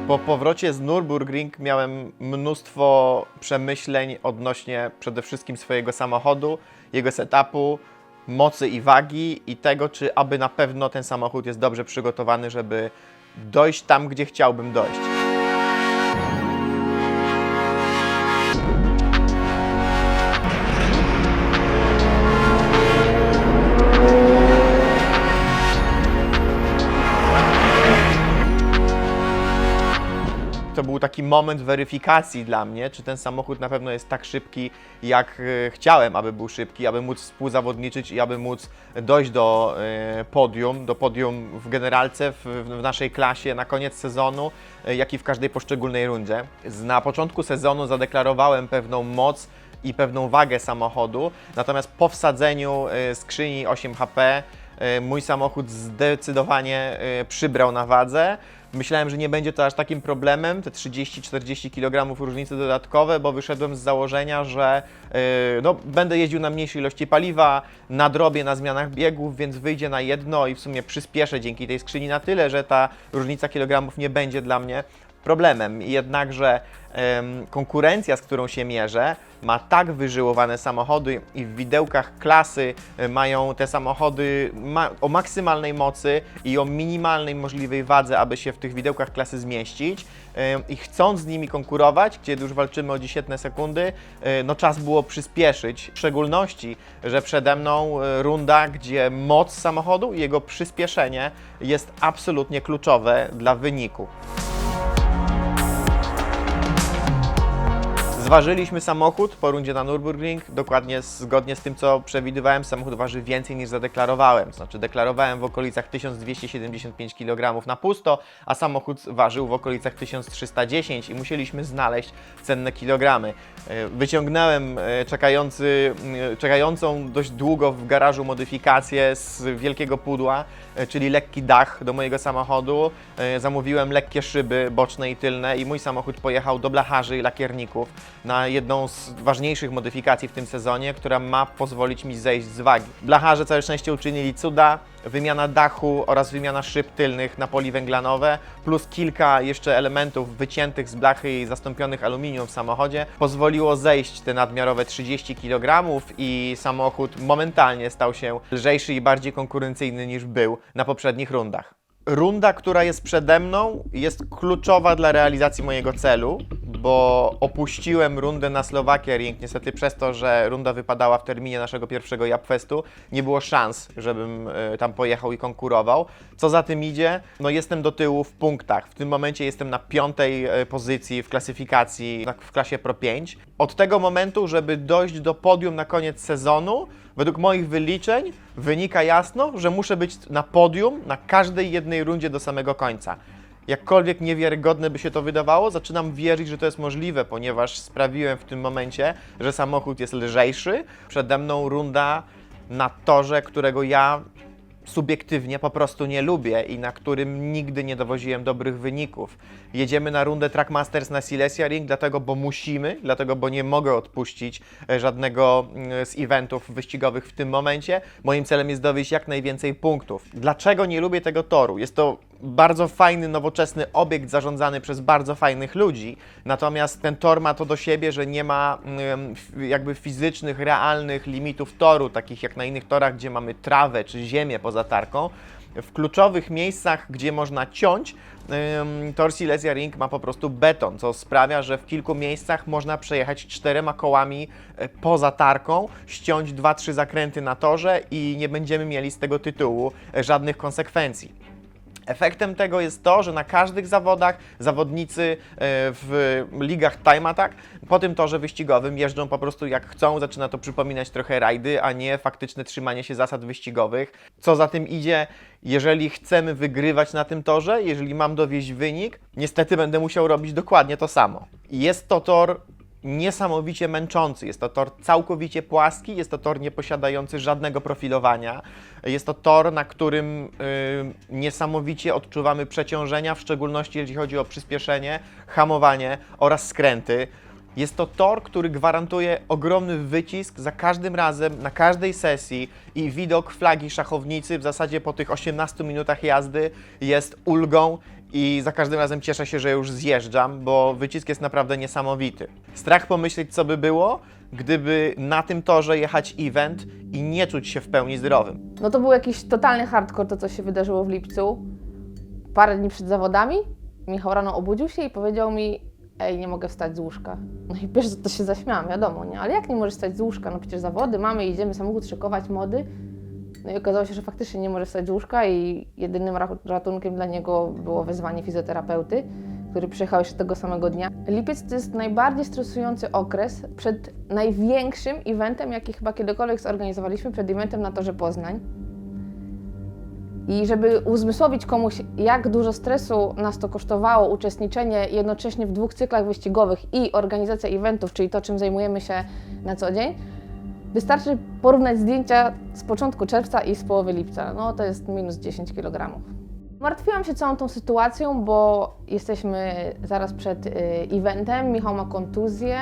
Po powrocie z Nürburgring miałem mnóstwo przemyśleń odnośnie przede wszystkim swojego samochodu, jego setupu, mocy i wagi i tego, czy aby na pewno ten samochód jest dobrze przygotowany, żeby dojść tam, gdzie chciałbym dojść. To był taki moment weryfikacji dla mnie, czy ten samochód na pewno jest tak szybki, jak chciałem, aby był szybki, aby móc współzawodniczyć i aby móc dojść do podium w generalce, w naszej klasie na koniec sezonu, jak i w każdej poszczególnej rundzie. Na początku sezonu zadeklarowałem pewną moc i pewną wagę samochodu, natomiast po wsadzeniu skrzyni 8 HP mój samochód zdecydowanie przybrał na wadze. Myślałem, że nie będzie to aż takim problemem, te 30-40 kg różnicy dodatkowe, bo wyszedłem z założenia, że będę jeździł na mniejszej ilości paliwa, nadrobię na zmianach biegów, więc wyjdzie na jedno i w sumie przyspieszę dzięki tej skrzyni na tyle, że ta różnica kilogramów nie będzie dla mnie problemem. Jednakże konkurencja, z którą się mierzę, ma tak wyżyłowane samochody i w widełkach klasy mają te samochody o maksymalnej mocy i o minimalnej możliwej wadze, aby się w tych widełkach klasy zmieścić. I chcąc z nimi konkurować, kiedy już walczymy o dziesiętne sekundy, no czas było przyspieszyć. W szczególności, że przede mną runda, gdzie moc samochodu i jego przyspieszenie jest absolutnie kluczowe dla wyniku. Zważyliśmy samochód po rundzie na Nürburgring, dokładnie zgodnie z tym, co przewidywałem. Samochód waży więcej niż zadeklarowałem, znaczy deklarowałem w okolicach 1275 kg na pusto, a samochód ważył w okolicach 1310 i musieliśmy znaleźć cenne kilogramy. Wyciągnąłem czekającą dość długo w garażu modyfikację z wielkiego pudła, czyli lekki dach do mojego samochodu. Zamówiłem lekkie szyby boczne i tylne i mój samochód pojechał do blacharzy i lakierników na jedną z ważniejszych modyfikacji w tym sezonie, która ma pozwolić mi zejść z wagi. Blacharze całe szczęście uczynili cuda, wymiana dachu oraz wymiana szyb tylnych na poliwęglanowe, plus kilka jeszcze elementów wyciętych z blachy i zastąpionych aluminium w samochodzie pozwoliło zejść te nadmiarowe 30 kg i samochód momentalnie stał się lżejszy i bardziej konkurencyjny niż był na poprzednich rundach. Runda, która jest przede mną, jest kluczowa dla realizacji mojego celu, bo opuściłem rundę na Slovakia Ring. Niestety przez to, że runda wypadała w terminie naszego pierwszego Japfestu, nie było szans, żebym tam pojechał i konkurował. Co za tym idzie, no jestem do tyłu w punktach. W tym momencie jestem na 5. pozycji w klasyfikacji w klasie Pro 5. Od tego momentu, żeby dojść do podium na koniec sezonu, według moich wyliczeń wynika jasno, że muszę być na podium na każdej jednej rundzie do samego końca. Jakkolwiek niewiarygodne by się to wydawało, zaczynam wierzyć, że to jest możliwe, ponieważ sprawiłem w tym momencie, że samochód jest lżejszy. Przede mną runda na torze, którego ja subiektywnie po prostu nie lubię i na którym nigdy nie dowoziłem dobrych wyników. Jedziemy na rundę Trackmasters na Silesia Ring, dlatego, bo nie mogę odpuścić żadnego z eventów wyścigowych w tym momencie. Moim celem jest dowieść jak najwięcej punktów. Dlaczego nie lubię tego toru? Jest to bardzo fajny, nowoczesny obiekt zarządzany przez bardzo fajnych ludzi, natomiast ten tor ma to do siebie, że nie ma jakby fizycznych, realnych limitów toru, takich jak na innych torach, gdzie mamy trawę czy ziemię poza tarką. W kluczowych miejscach, gdzie można ciąć, tor Silesia Ring ma po prostu beton, co sprawia, że w kilku miejscach można przejechać 4 kołami poza tarką, ściąć 2-3 zakręty na torze i nie będziemy mieli z tego tytułu żadnych konsekwencji. Efektem tego jest to, że na każdych zawodach zawodnicy w ligach Time Attack po tym torze wyścigowym jeżdżą po prostu jak chcą, zaczyna to przypominać trochę rajdy, a nie faktyczne trzymanie się zasad wyścigowych. Co za tym idzie, jeżeli chcemy wygrywać na tym torze, jeżeli mam dowieść wynik, niestety będę musiał robić dokładnie to samo. Jest to tor niesamowicie męczący. Jest to tor całkowicie płaski, jest to tor nieposiadający żadnego profilowania. Jest to tor, na którym niesamowicie odczuwamy przeciążenia, w szczególności jeśli chodzi o przyspieszenie, hamowanie oraz skręty. Jest to tor, który gwarantuje ogromny wycisk za każdym razem, na każdej sesji i widok flagi szachownicy w zasadzie po tych 18 minutach jazdy jest ulgą i za każdym razem cieszę się, że już zjeżdżam, bo wycisk jest naprawdę niesamowity. Strach pomyśleć, co by było, gdyby na tym torze jechać event i nie czuć się w pełni zdrowym. No to był jakiś totalny hardcore, to co się wydarzyło w lipcu. Parę dni przed zawodami Michał rano obudził się i powiedział mi: ej, nie mogę wstać z łóżka. No i pierwsze to się zaśmiałam, wiadomo, nie? Ale jak nie możesz wstać z łóżka? No przecież zawody mamy, idziemy samochód szykować, mody. No i okazało się, że faktycznie nie może wstać z łóżka i jedynym ratunkiem dla niego było wezwanie fizjoterapeuty, który przyjechał jeszcze tego samego dnia. Lipiec to jest najbardziej stresujący okres przed największym eventem, jaki chyba kiedykolwiek zorganizowaliśmy, przed eventem na torze Poznań. I żeby uzmysłowić komuś, jak dużo stresu nas to kosztowało, uczestniczenie jednocześnie w 2 cyklach wyścigowych i organizacja eventów, czyli to, czym zajmujemy się na co dzień, wystarczy porównać zdjęcia z początku czerwca i z połowy lipca. No to jest minus 10 kg. Martwiłam się całą tą sytuacją, bo jesteśmy zaraz przed eventem, Michał ma kontuzję,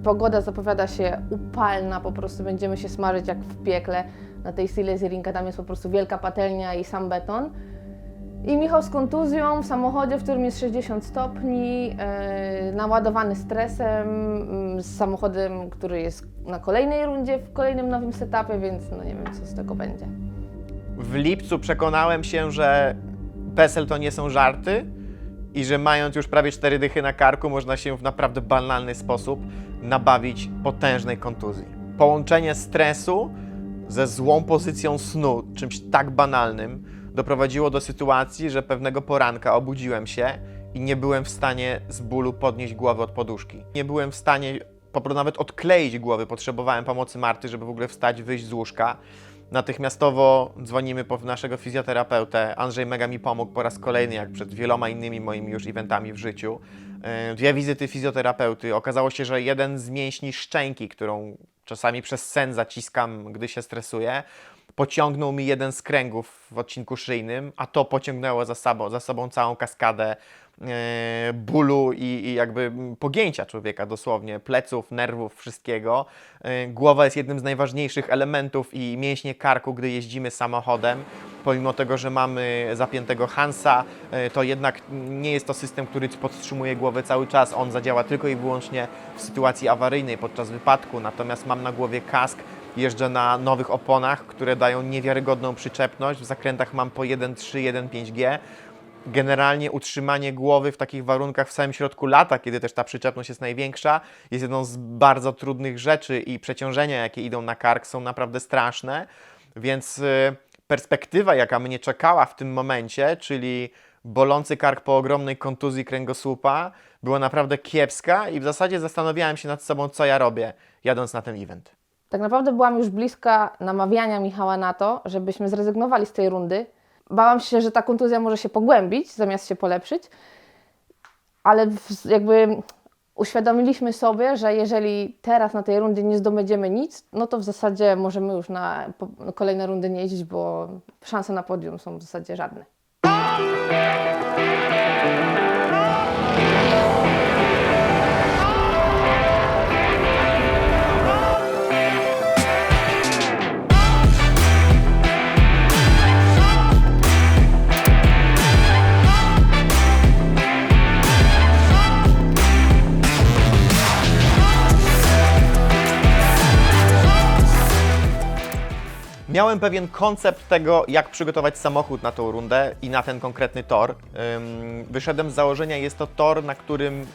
pogoda zapowiada się upalna, po prostu będziemy się smażyć jak w piekle na tej Silesia Ring, tam jest po prostu wielka patelnia i sam beton. I Michał z kontuzją w samochodzie, w którym jest 60 stopni, naładowany stresem, z samochodem, który jest na kolejnej rundzie, w kolejnym nowym setupie, więc no nie wiem, co z tego będzie. W lipcu przekonałem się, że PESEL to nie są żarty i że mając już prawie 4 dychy na karku, można się w naprawdę banalny sposób nabawić potężnej kontuzji. Połączenie stresu ze złą pozycją snu, czymś tak banalnym, doprowadziło do sytuacji, że pewnego poranka obudziłem się i nie byłem w stanie z bólu podnieść głowy od poduszki. Nie byłem w stanie po prostu nawet odkleić głowy, potrzebowałem pomocy Marty, żeby w ogóle wstać, wyjść z łóżka. Natychmiastowo dzwonimy po naszego fizjoterapeutę. Andrzej mega mi pomógł po raz kolejny, jak przed wieloma innymi moimi już eventami w życiu. 2 wizyty fizjoterapeuty. Okazało się, że jeden z mięśni szczęki, którą czasami przez sen zaciskam, gdy się stresuję, pociągnął mi jeden z kręgów w odcinku szyjnym, a to pociągnęło za sobą całą kaskadę bólu i jakby pogięcia człowieka dosłownie, pleców, nerwów, wszystkiego. Głowa jest jednym z najważniejszych elementów i mięśnie karku, gdy jeździmy samochodem. Pomimo tego, że mamy zapiętego Hansa, to jednak nie jest to system, który podtrzymuje głowę cały czas. On zadziała tylko i wyłącznie w sytuacji awaryjnej, podczas wypadku. Natomiast mam na głowie kask, jeżdżę na nowych oponach, które dają niewiarygodną przyczepność. W zakrętach mam po 1.3, 1.5G. Generalnie utrzymanie głowy w takich warunkach w samym środku lata, kiedy też ta przyczepność jest największa, jest jedną z bardzo trudnych rzeczy i przeciążenia, jakie idą na kark, są naprawdę straszne. Więc perspektywa, jaka mnie czekała w tym momencie, czyli bolący kark po ogromnej kontuzji kręgosłupa, była naprawdę kiepska i w zasadzie zastanawiałem się nad sobą, co ja robię, jadąc na ten event. Tak naprawdę byłam już bliska namawiania Michała na to, żebyśmy zrezygnowali z tej rundy. Bałam się, że ta kontuzja może się pogłębić, zamiast się polepszyć, ale jakby uświadomiliśmy sobie, że jeżeli teraz na tej rundzie nie zdobędziemy nic, no to w zasadzie możemy już na kolejne rundy nie jeździć, bo szanse na podium są w zasadzie żadne. Miałem pewien koncept tego, jak przygotować samochód na tą rundę i na ten konkretny tor. Wyszedłem z założenia, jest to tor, na którym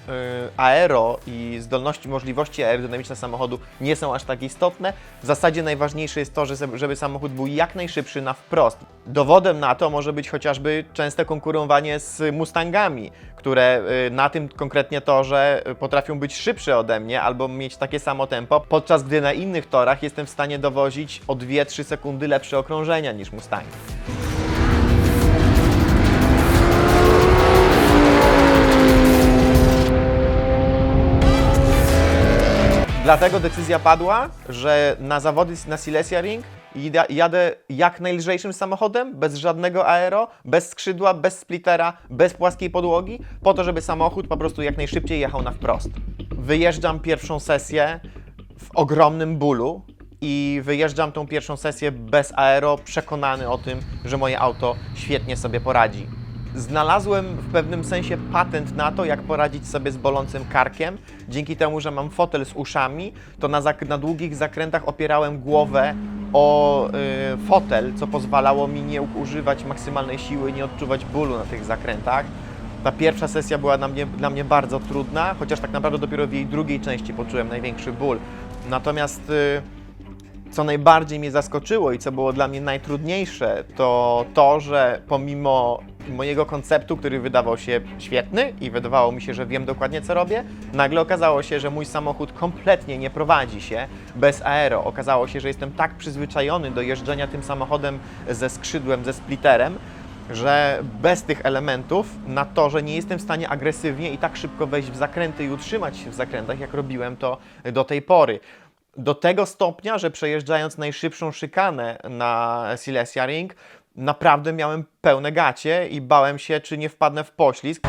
aero i zdolności, możliwości aerodynamiczne samochodu nie są aż tak istotne. W zasadzie najważniejsze jest to, żeby samochód był jak najszybszy na wprost. Dowodem na to może być chociażby częste konkurowanie z Mustangami, które na tym konkretnie torze potrafią być szybsze ode mnie albo mieć takie samo tempo, podczas gdy na innych torach jestem w stanie dowozić o 2-3 sekundy lepsze okrążenia niż Mustangi. Dlatego decyzja padła, że na zawody na Silesia Ring jadę jak najlżejszym samochodem, bez żadnego aero, bez skrzydła, bez splittera, bez płaskiej podłogi, po to, żeby samochód po prostu jak najszybciej jechał na wprost. Wyjeżdżam pierwszą sesję w ogromnym bólu i wyjeżdżam tą pierwszą sesję bez aero, przekonany o tym, że moje auto świetnie sobie poradzi. Znalazłem w pewnym sensie patent na to, jak poradzić sobie z bolącym karkiem. Dzięki temu, że mam fotel z uszami, to na długich zakrętach opierałem głowę o fotel, co pozwalało mi nie używać maksymalnej siły, nie odczuwać bólu na tych zakrętach. Ta pierwsza sesja była dla mnie bardzo trudna, chociaż tak naprawdę dopiero w jej drugiej części poczułem największy ból. Natomiast co najbardziej mnie zaskoczyło i co było dla mnie najtrudniejsze, to to, że pomimo mojego konceptu, który wydawał się świetny i wydawało mi się, że wiem dokładnie co robię, nagle okazało się, że mój samochód kompletnie nie prowadzi się bez aero. Okazało się, że jestem tak przyzwyczajony do jeżdżenia tym samochodem ze skrzydłem, ze splitterem, że bez tych elementów na torze nie jestem w stanie agresywnie i tak szybko wejść w zakręty i utrzymać się w zakrętach, jak robiłem to do tej pory. Do tego stopnia, że przejeżdżając najszybszą szykanę na Silesia Ring, naprawdę miałem pełne gacie i bałem się, czy nie wpadnę w poślizg.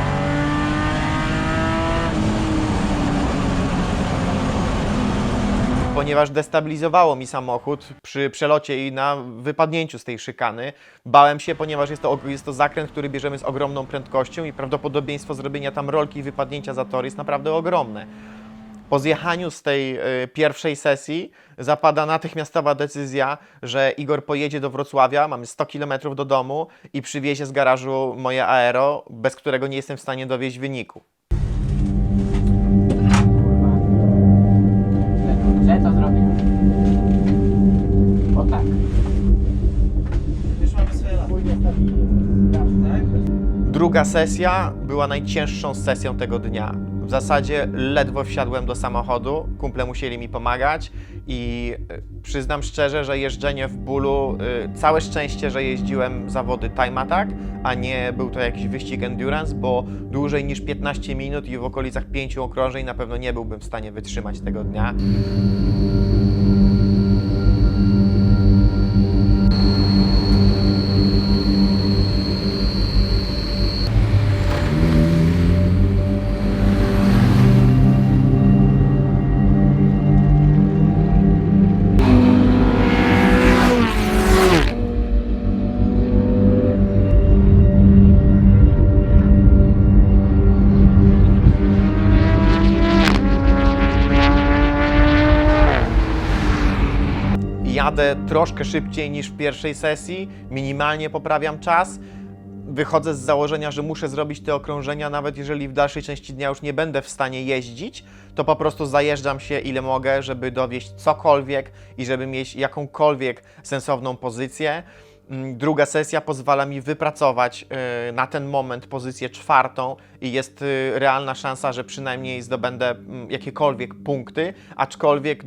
Ponieważ destabilizowało mi samochód przy przelocie i na wypadnięciu z tej szykany. Bałem się, ponieważ jest to zakręt, który bierzemy z ogromną prędkością i prawdopodobieństwo zrobienia tam rolki i wypadnięcia za tor jest naprawdę ogromne. Po zjechaniu z tej pierwszej sesji zapada natychmiastowa decyzja, że Igor pojedzie do Wrocławia, mamy 100 km do domu i przywiezie z garażu moje aero, bez którego nie jestem w stanie dowieść wyniku. Że to zrobię. O tak. Już mamy swoje lata. Tak? Druga sesja była najcięższą sesją tego dnia. W zasadzie ledwo wsiadłem do samochodu, kumple musieli mi pomagać i przyznam szczerze, że jeżdżenie w bólu, całe szczęście, że jeździłem zawody time attack, a nie był to jakiś wyścig endurance, bo dłużej niż 15 minut i w okolicach 5 okrążeń na pewno nie byłbym w stanie wytrzymać tego dnia. Jadę troszkę szybciej niż w pierwszej sesji, minimalnie poprawiam czas. Wychodzę z założenia, że muszę zrobić te okrążenia, nawet jeżeli w dalszej części dnia już nie będę w stanie jeździć, to po prostu zajeżdżam się ile mogę, żeby dowieść cokolwiek i żeby mieć jakąkolwiek sensowną pozycję. Druga sesja pozwala mi wypracować na ten moment pozycję czwartą i jest realna szansa, że przynajmniej zdobędę jakiekolwiek punkty, aczkolwiek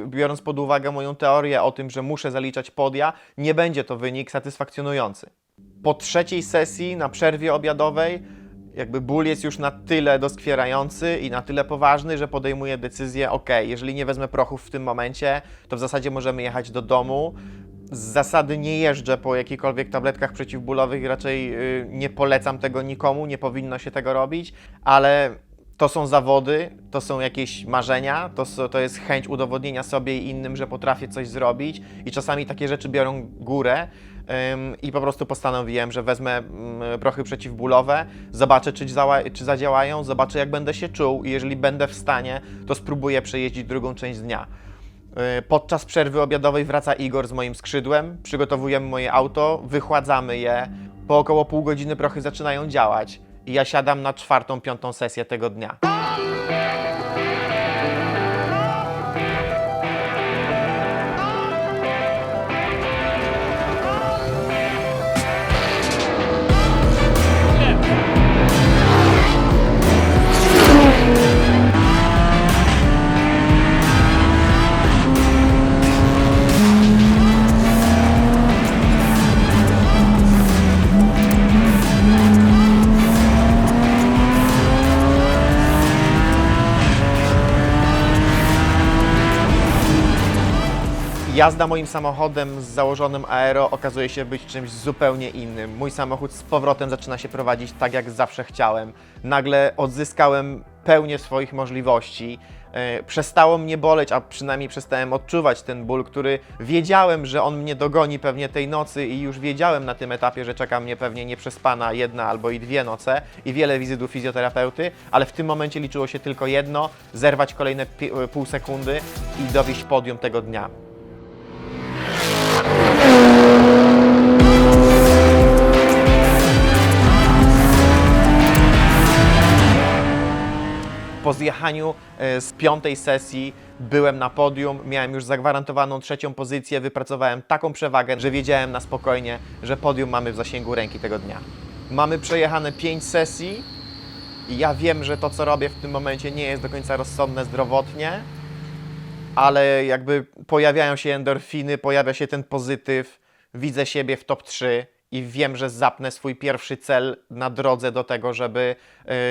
biorąc pod uwagę moją teorię o tym, że muszę zaliczać podia, nie będzie to wynik satysfakcjonujący. Po trzeciej sesji na przerwie obiadowej jakby ból jest już na tyle doskwierający i na tyle poważny, że podejmuję decyzję, ok, jeżeli nie wezmę prochów w tym momencie, to w zasadzie możemy jechać do domu. Z zasady nie jeżdżę po jakichkolwiek tabletkach przeciwbólowych i raczej nie polecam tego nikomu, nie powinno się tego robić, ale to są zawody, to są jakieś marzenia, to jest chęć udowodnienia sobie i innym, że potrafię coś zrobić i czasami takie rzeczy biorą górę i po prostu postanowiłem, że wezmę prochy przeciwbólowe, zobaczę czy zadziałają, zobaczę jak będę się czuł i jeżeli będę w stanie, to spróbuję przejeździć drugą część dnia. Podczas przerwy obiadowej wraca Igor z moim skrzydłem, przygotowujemy moje auto, wychładzamy je, po około pół godziny prochy zaczynają działać i ja siadam na czwartą, piątą sesję tego dnia. Jazda moim samochodem z założonym aero okazuje się być czymś zupełnie innym. Mój samochód z powrotem zaczyna się prowadzić tak, jak zawsze chciałem. Nagle odzyskałem pełnię swoich możliwości. przestało mnie boleć, a przynajmniej przestałem odczuwać ten ból, który wiedziałem, że on mnie dogoni pewnie tej nocy i już wiedziałem na tym etapie, że czeka mnie pewnie nieprzespana jedna albo i 2 noce i wiele wizyt u fizjoterapeuty, ale w tym momencie liczyło się tylko jedno, zerwać kolejne pół sekundy i dowieść podium tego dnia. Po zjechaniu z 5. sesji byłem na podium, miałem już zagwarantowaną 3. pozycję, wypracowałem taką przewagę, że wiedziałem na spokojnie, że podium mamy w zasięgu ręki tego dnia. Mamy przejechane 5 sesji i ja wiem, że to, co robię w tym momencie, nie jest do końca rozsądne zdrowotnie, ale jakby pojawiają się endorfiny, pojawia się ten pozytyw, widzę siebie w top 3 i wiem, że zapnę swój pierwszy cel na drodze do tego, żeby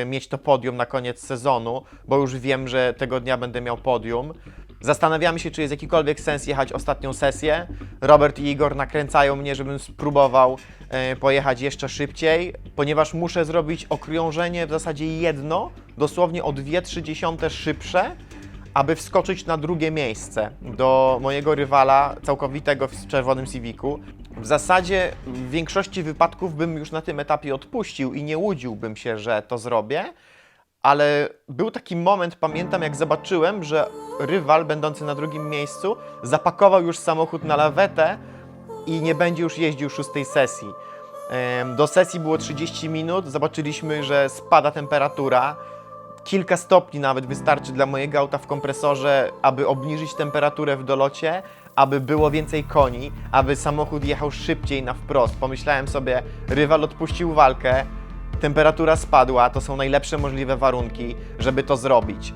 mieć to podium na koniec sezonu, bo już wiem, że tego dnia będę miał podium. Zastanawiamy się, czy jest jakikolwiek sens jechać ostatnią sesję. Robert i Igor nakręcają mnie, żebym spróbował pojechać jeszcze szybciej, ponieważ muszę zrobić okrążenie w zasadzie jedno, dosłownie o 2,3 szybsze, aby wskoczyć na drugie miejsce do mojego rywala całkowitego w czerwonym Civicu. W zasadzie w większości wypadków bym już na tym etapie odpuścił i nie łudziłbym się, że to zrobię, ale był taki moment, pamiętam, jak zobaczyłem, że rywal będący na drugim miejscu zapakował już samochód na lawetę i nie będzie już jeździł 6. sesji. Do sesji było 30 minut, zobaczyliśmy, że spada temperatura. Kilka stopni nawet wystarczy dla mojego auta w kompresorze, aby obniżyć temperaturę w dolocie, aby było więcej koni, aby samochód jechał szybciej na wprost. Pomyślałem sobie, rywal odpuścił walkę, temperatura spadła, to są najlepsze możliwe warunki, żeby to zrobić.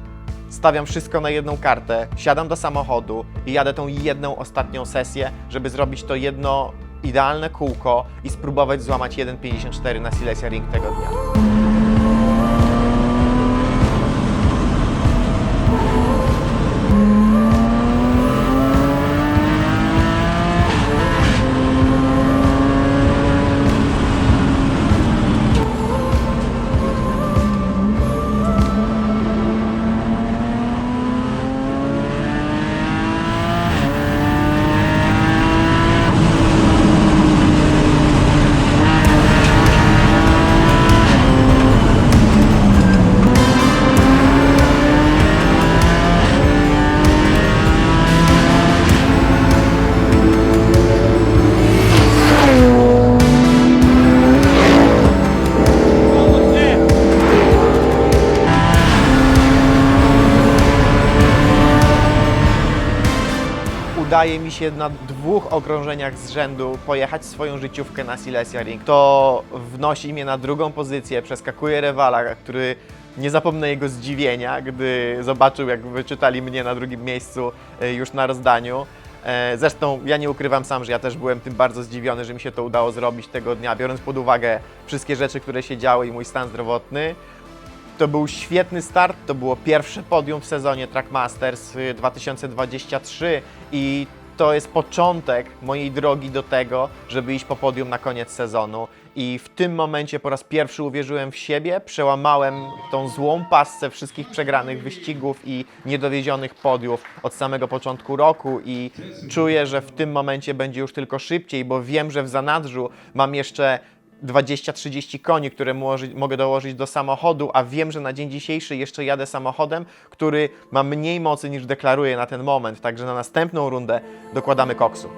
Stawiam wszystko na jedną kartę, siadam do samochodu i jadę tą jedną ostatnią sesję, żeby zrobić to jedno idealne kółko i spróbować złamać 1,54 na Silesia Ring tego dnia. Udaje mi się na 2 okrążeniach z rzędu pojechać swoją życiówkę na Silesia Ring. To wnosi mnie na 2. pozycję, przeskakuje rywala, który nie zapomnę jego zdziwienia, gdy zobaczył, jak wyczytali mnie na 2. miejscu już na rozdaniu. Zresztą ja nie ukrywam sam, że ja też byłem tym bardzo zdziwiony, że mi się to udało zrobić tego dnia, biorąc pod uwagę wszystkie rzeczy, które się działy i mój stan zdrowotny. To był świetny start, to było pierwsze podium w sezonie Trackmasters 2023 i to jest początek mojej drogi do tego, żeby iść po podium na koniec sezonu. I w tym momencie po raz pierwszy uwierzyłem w siebie, przełamałem tą złą pasce wszystkich przegranych wyścigów i niedowiezionych podiów od samego początku roku i czuję, że w tym momencie będzie już tylko szybciej, bo wiem, że w zanadrzu mam jeszcze 20-30 koni, które mogę dołożyć do samochodu, a wiem, że na dzień dzisiejszy jeszcze jadę samochodem, który ma mniej mocy niż deklaruję na ten moment, także na następną rundę dokładamy koksu.